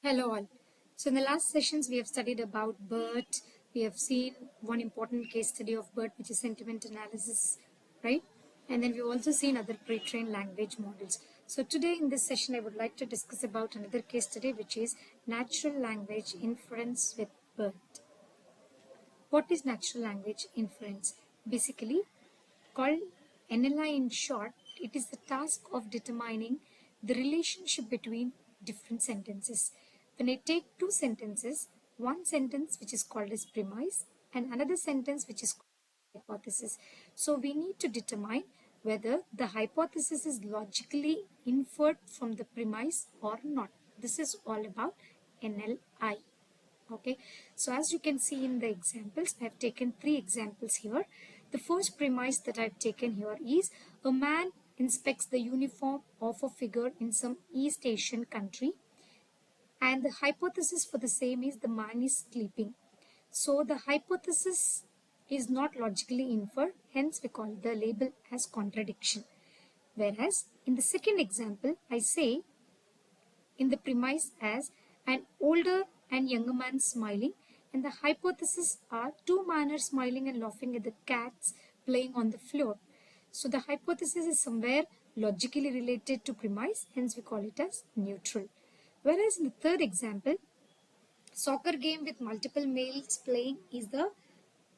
Hello all. So in the last sessions we have studied about BERT. We have seen one important case study of BERT, which is sentiment analysis, right? And then we've also seen other pre-trained language models. So today in this session I would like to discuss about another case study, which is natural language inference with BERT. What is natural language inference? Basically, called NLI in short, it is the task of determining the relationship between different sentences. When I take two sentences, one sentence which is called as premise and another sentence which is called hypothesis. So we need to determine whether the hypothesis is logically inferred from the premise or not. This is all about NLI. Okay, so as you can see in the examples, I have taken three examples here. The first premise that I've taken here is a man inspects the uniform of a figure in some East Asian country, and the hypothesis for the same is the man is sleeping. So the hypothesis is not logically inferred, hence we call the label as contradiction. Whereas in the second example, I say in the premise as an older and younger man smiling, and the hypothesis are two men are smiling and laughing at the cats playing on the floor. So the hypothesis is somewhere logically related to premise, hence we call it as neutral. Whereas in the third example, soccer game with multiple males playing is the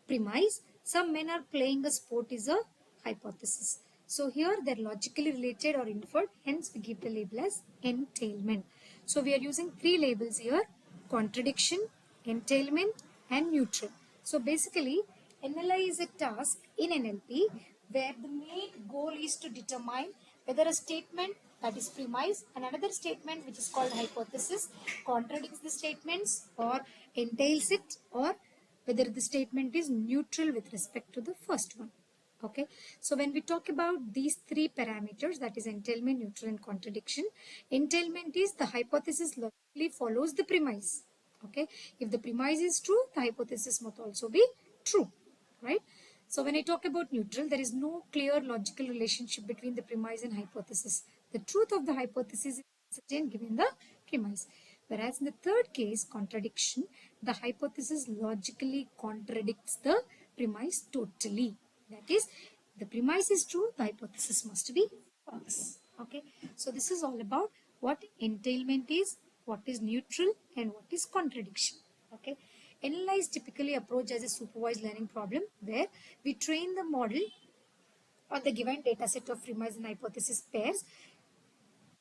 premise. Some men are playing a sport is a hypothesis. So here they're logically related or inferred, hence we give the label as entailment. So we are using three labels here: contradiction, entailment and neutral. So basically NLI is a task in NLP where the main goal is to determine whether a statement, that is premise, and another statement which is called hypothesis contradicts the statements or entails it, or whether the statement is neutral with respect to the first one. Okay, so when we talk about these three parameters, that is entailment, neutral and contradiction, entailment is the hypothesis logically follows the premise. Okay, if the premise is true, the hypothesis must also be true, right? So when I talk about neutral, there is no clear logical relationship between the premise and hypothesis. The truth of the hypothesis is certain given the premise. Whereas in the third case, contradiction, the hypothesis logically contradicts the premise totally. That is, the premise is true, the hypothesis must be false. Okay, so this is all about what entailment is, what is neutral, and what is contradiction. Okay, NLI is typically approached as a supervised learning problem where we train the model on the given data set of premise and hypothesis pairs,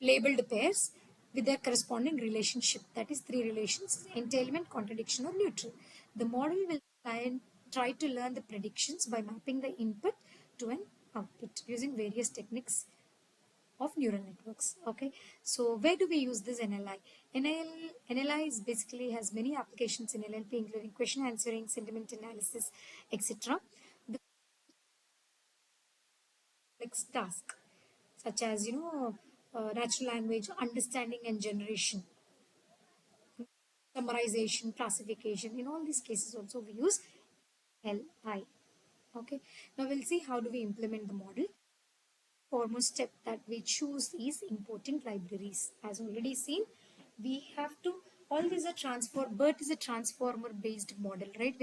labeled pairs with their corresponding relationship, that is three relations: entailment, contradiction or neutral. The model will try to learn the predictions by mapping the input to an output using various techniques of neural networks. Okay, so where do we use this NLI? NLI is basically has many applications in NLP, including question answering, sentiment analysis, etc. The complex task such as natural language understanding and generation, summarization, classification. In all these cases also we use LI. Okay, now we'll see how do we implement the model. Foremost step that we choose is importing libraries. As already seen, we have to, all these are BERT is a transformer based model, right?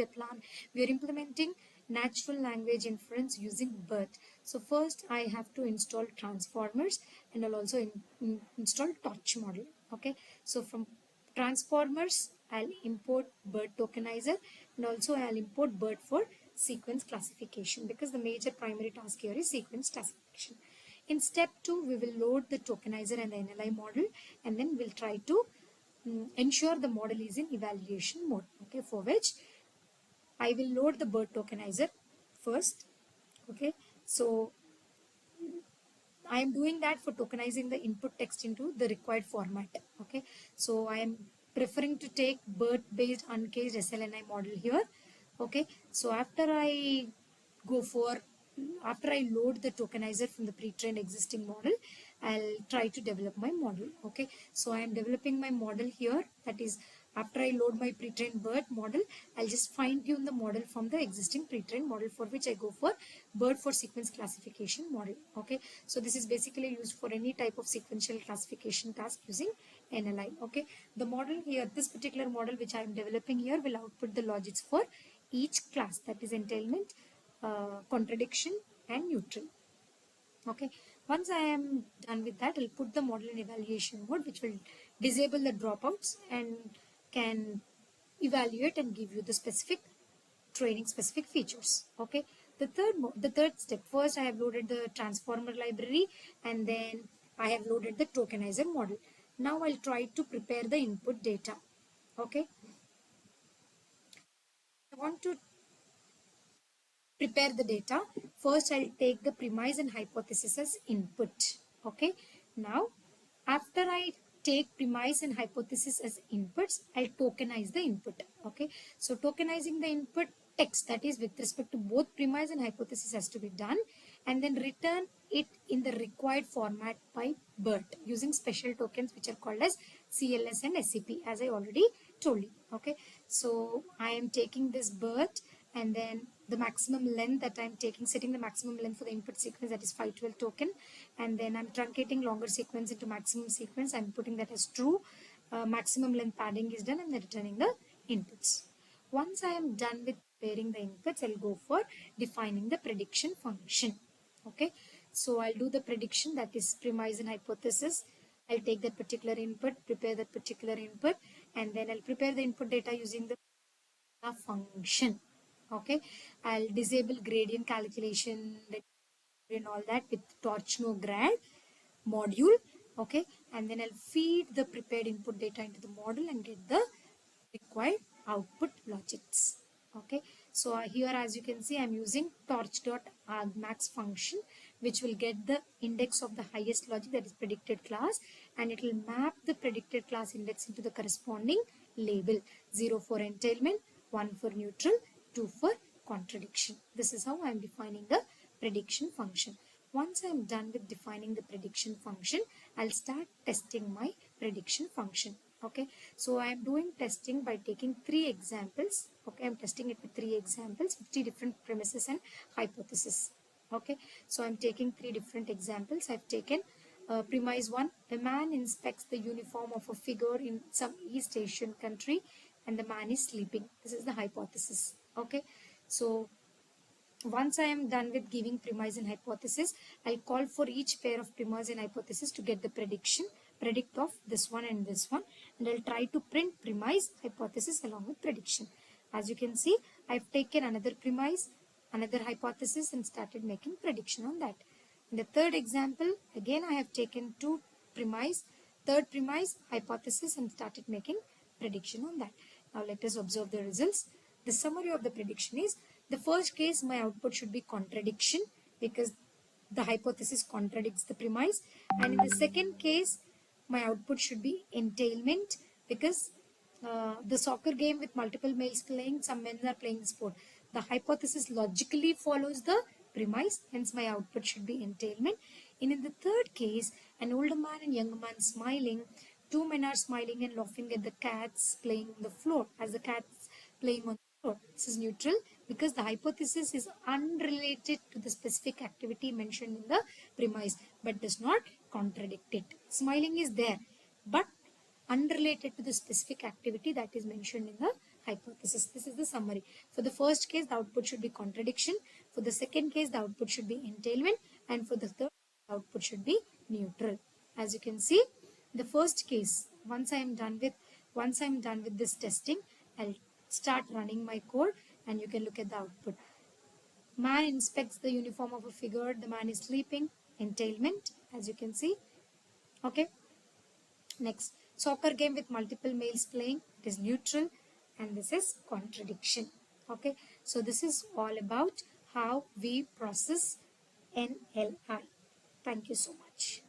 We are implementing natural language inference using BERT. So first I have to install transformers, and I'll also install torch model. Okay, so from transformers I'll import BERT tokenizer, and also I'll import BERT for sequence classification, because the major primary task here is sequence classification. In step 2, we will load the tokenizer and the NLI model, and then we'll try to ensure the model is in evaluation mode. Okay, for which I will load the BERT tokenizer first. Okay, so I am doing that for tokenizing the input text into the required format. Okay, so I am preferring to take BERT based uncaged SLNI model here. Okay, so after I load the tokenizer from the pre-trained existing model, I'll try to develop my model. Okay, so I am developing my model here, that is After I load my pre-trained BERT model, I'll just fine tune the model from the existing pre-trained model, for which I go for BERT for sequence classification model. Okay, so this is basically used for any type of sequential classification task using NLI. Okay, the model here, this particular model which I am developing here, will output the logics for each class, that is entailment, contradiction and neutral. Okay, once I am done with that, I'll put the model in evaluation mode, which will disable the dropouts and can evaluate and give you the specific training specific features. Okay, the third step, first I have loaded the transformer library and then I have loaded the tokenizer model. Now I'll try to prepare the input data. Okay, I want to prepare the data. First, I'll take the premise and hypothesis as input. Okay. Now, after I take premise and hypothesis as inputs, I'll tokenize the input. Okay. So, tokenizing the input text, that is with respect to both premise and hypothesis, has to be done, and then return it in the required format by BERT using special tokens which are called as CLS and SCP, as I already told you. Okay. So, I am taking this BERT and then the maximum length that I'm taking, setting the maximum length for the input sequence, that is 512 token, and then I'm truncating longer sequence into maximum sequence. I'm putting that as true. Maximum length padding is done and then returning the inputs. Once I am done with preparing the inputs, I'll go for defining the prediction function. Okay, so I'll do the prediction, that is premise and hypothesis. I'll take that particular input, prepare that particular input, and then I'll prepare the input data using the function. Okay, I'll disable gradient calculation and all that with torch no grad module. Okay, and then I'll feed the prepared input data into the model and get the required output logics. Okay, so here as you can see, I'm using torch.argmax function, which will get the index of the highest logic, that is predicted class, and it will map the predicted class index into the corresponding label. 0 for entailment, 1 for neutral, 2 for contradiction. This is how I am defining the prediction function. Once I am done with defining the prediction function, I'll start testing my prediction function. Okay, so I am doing testing by taking 3 examples. Okay, I'm testing it with 3 examples, 3 different premises and hypotheses. Okay, so I'm taking 3 different examples. I've taken premise 1, a man inspects the uniform of a figure in some East Asian country and the man is sleeping. This is the hypothesis. Okay, so once I am done with giving premise and hypothesis, I'll call for each pair of premise and hypothesis to get the predict of this one and this one, and I'll try to print premise, hypothesis along with prediction. As you can see, I've taken another premise, another hypothesis and started making prediction on that. In the third example, again I have taken 2 premise, third premise, hypothesis and started making prediction on that. Now let us observe the results. The summary of the prediction is, the first case my output should be contradiction because the hypothesis contradicts the premise, and in the second case my output should be entailment because the soccer game with multiple males playing, some men are playing the sport. The hypothesis logically follows the premise, hence my output should be entailment. And in the third case, an older man and younger man smiling, 2 men are smiling and laughing at the cats playing on the floor as the cats playing on the floor. This is neutral because the hypothesis is unrelated to the specific activity mentioned in the premise but does not contradict it. Smiling is there but unrelated to the specific activity that is mentioned in the hypothesis. This is the summary. For the first case, the output should be contradiction. For the second case, the output should be entailment. And for the third, the output should be neutral. As you can see, the first case, once I am done with this testing, I'll start running my code and you can look at the output. Man inspects the uniform of a figure. The man is sleeping. Entailment, as you can see. Okay. Next, soccer game with multiple males playing. It is neutral. And this is contradiction. Okay. So this is all about how we process NLI. Thank you so much.